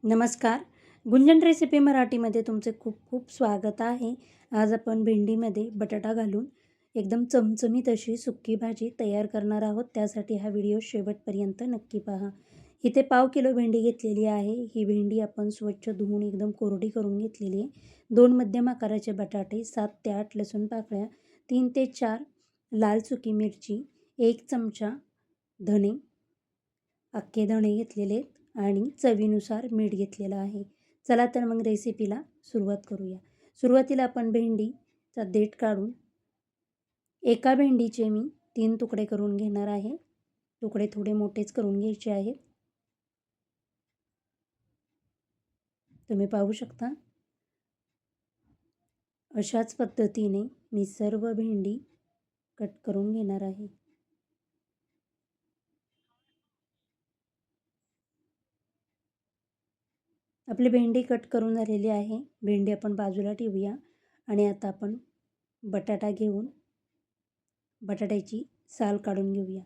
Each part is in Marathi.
नमस्कार. गुंजन रेसिपी मराठीमध्ये तुमचे खूप खूप स्वागत आहे. आज आपण भेंडीमध्ये बटाटा घालून एकदम चमचमीत अशी सुक्की भाजी तयार करणार आहोत. त्यासाठी हा व्हिडिओ शेवटपर्यंत नक्की पहा. इथे 1/2 किलो भेंडी घेतलेली आहे. ही भेंडी आपण स्वच्छ धुवून एकदम कोरडी करून घेतलेली आहे. 2 मध्यम आकाराचे बटाटे, 7 ते 8 लसूण पाकळ्या, 3 ते 4 लाल सुकी मिरची, 1 चमचा धणे, अख्खे धणे घेतलेले आहेत आणि चवीनुसार मीठ घेतलेलं आहे. चला तर मग रेसिपीला सुरुवात करूया. सुरुवातीला आपण भेंडीचा देठ काढून एका भेंडीचे मी 3 तुकडे करून घेणार आहे. तुकडे थोडे मोठेच करून घ्यायचे आहेत. तुम्ही पाहू शकता. अशाच पद्धतीने मी सर्व भेंडी कट करून घेणार आहे. आपली भेंडी कट करून झालेली आहे. भेंडी आपण बाजूला ठेवूया आणि आता आपण बटाटा घेऊन बटाट्याची साल काढून घेऊया.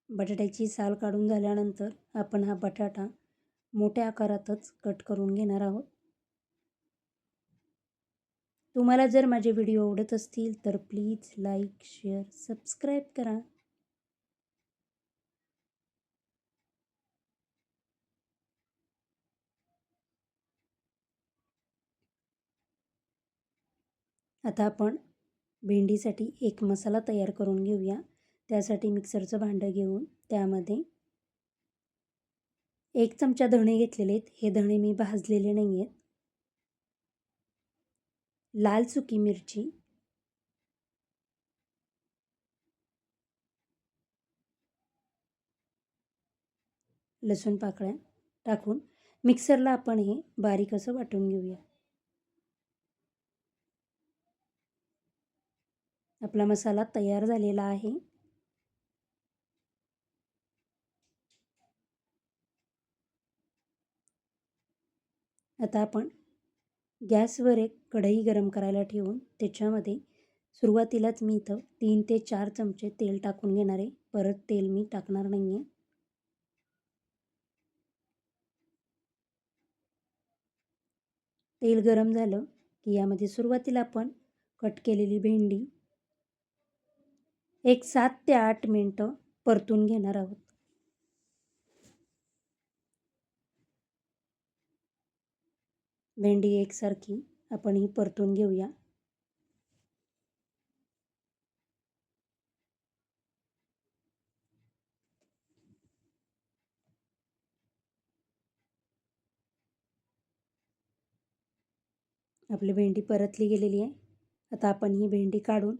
बटाट्याची साल काढून झाल्यानंतर आपण हा बटाटा मोठ्या आकारातच कट करून घेणार आहोत. तुम्हाला जर माझे व्हिडिओ आवडत असतील तर प्लीज लाईक, शेअर, सबस्क्राईब करा. आता आपण भेंडीसाठी एक मसाला तयार करून घेऊया. त्यासाठी मिक्सरचं भांडं घेऊन त्यामध्ये 1 चमचा धणे घेतलेले आहेत. हे धणे मी भाजलेले नाही आहेत. लाल सुकी मिरची, लसूण पाकळ्या टाकून मिक्सरला आपण हे बारीक असं वाटून घेऊया. आपला मसाला तयार झालेला आहे. आता आपण गॅसवर एक कढई गरम करायला ठेवून त्याच्यामध्ये सुरुवातीलाच मी इथं 3 ते 4 चमचे तेल टाकून घेणार आहे. परत तेल मी टाकणार नाही आहे. तेल गरम झालं की यामध्ये सुरुवातीला आपण कट केलेली भेंडी एक 7 ते 8 मिनटं परतून घेणार आहोत. भेंडी एकसारखी आपण ही परतून घेऊया. आपली भेंडी परतली गेलेली आहे. आता आपण ही भेंडी काढून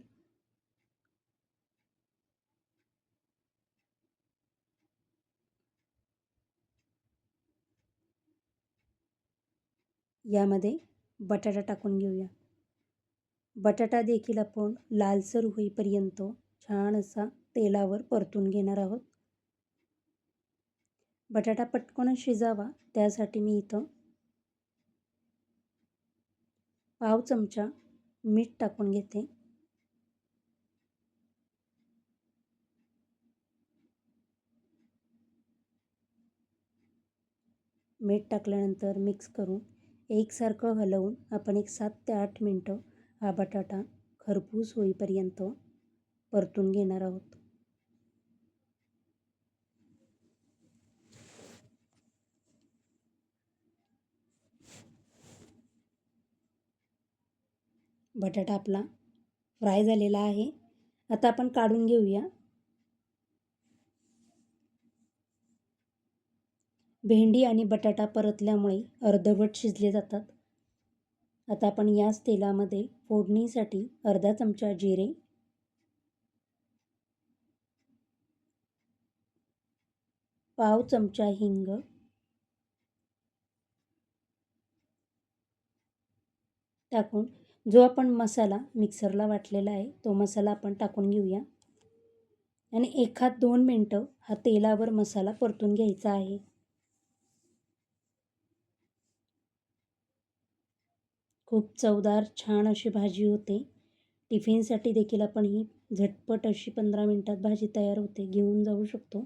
यामध्ये बटाटा टाकून घेऊया. बटाटा देखील आपण लालसर होईपर्यंत छान असा तेलावर परतून घेणार आहोत. बटाटा पटकन शिजावा त्यासाठी मी इथं पाव चमचा मीठ टाकून घेते. मीठ टाकल्यानंतर मिक्स करून एकसारखं हलवून आपण एक 7 ते 8 मिनटं हा बटाटा खरपूस होईपर्यंत परतून घेणार आहोत. बटाटा आपला फ्राय झालेला आहे. आता आपण काढून घेऊया. भेंडी आणि बटाटा परतल्यामुळे अर्धवट शिजले जातात. आता आपण याच तेलामध्ये फोडणीसाठी अर्धा चमचा जिरे, पाव चमचा हिंग, टाकून जो आपण मसाला मिक्सरला वाटलेला आहे तो मसाला आपण टाकून घेऊया आणि 1-2 मिनटं हा तेलावर मसाला परतून घ्यायचा आहे. खूप चवदार छान अशी भाजी होते. टिफिनसाठी देखील आपण ही झटपट अशी 15 मिनिटात भाजी तयार होते, घेऊन जाऊ शकतो.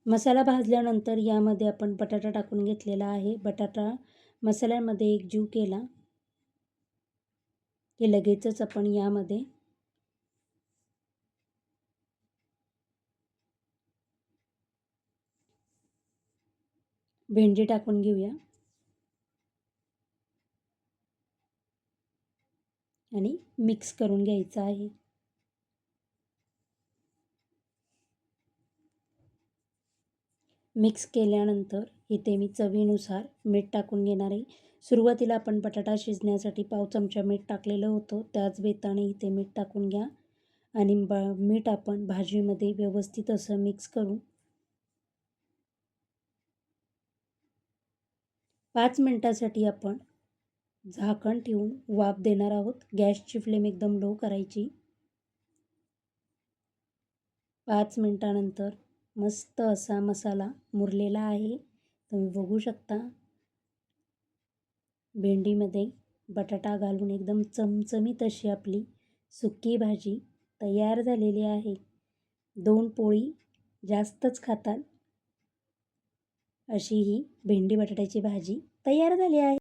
मसाला भाजल्यानंतर यामध्ये आपण बटाटा टाकून घेतलेला आहे. बटाटा मसाल्यामध्ये एकजीव केला की लगेचच आपण यामध्ये भेंडी टाकून घेऊया आणि मिक्स करून घ्यायचं आहे. मिक्स केल्यानंतर इथे मी चवीनुसार मीठ टाकून घेणार आहे. सुरुवातीला आपण बटाटा शिजण्यासाठी पाव चमचा मीठ टाकलेलं होतं, त्याच बेताने इथे मीठ टाकून घ्या आणि मीठ आपण भाजीमध्ये व्यवस्थित असं मिक्स करून 5 मिनिटासाठी आपण झाकण ठेवून वाफ देणार आहोत. गॅसची फ्लेम एकदम लो करायची. 5 मिनिटानंतर मस्त असा मसाला मुरलेला आहे. तुम्ही बघू शकता. भेंडीमध्ये बटाटा घालून एकदम चमचमीत अशी आपली सुकी भाजी तयार झालेली आहे. 2 पोळी जास्तच खातात अशी ही भेंडी बटाट्याची भाजी तयार झाली आहे.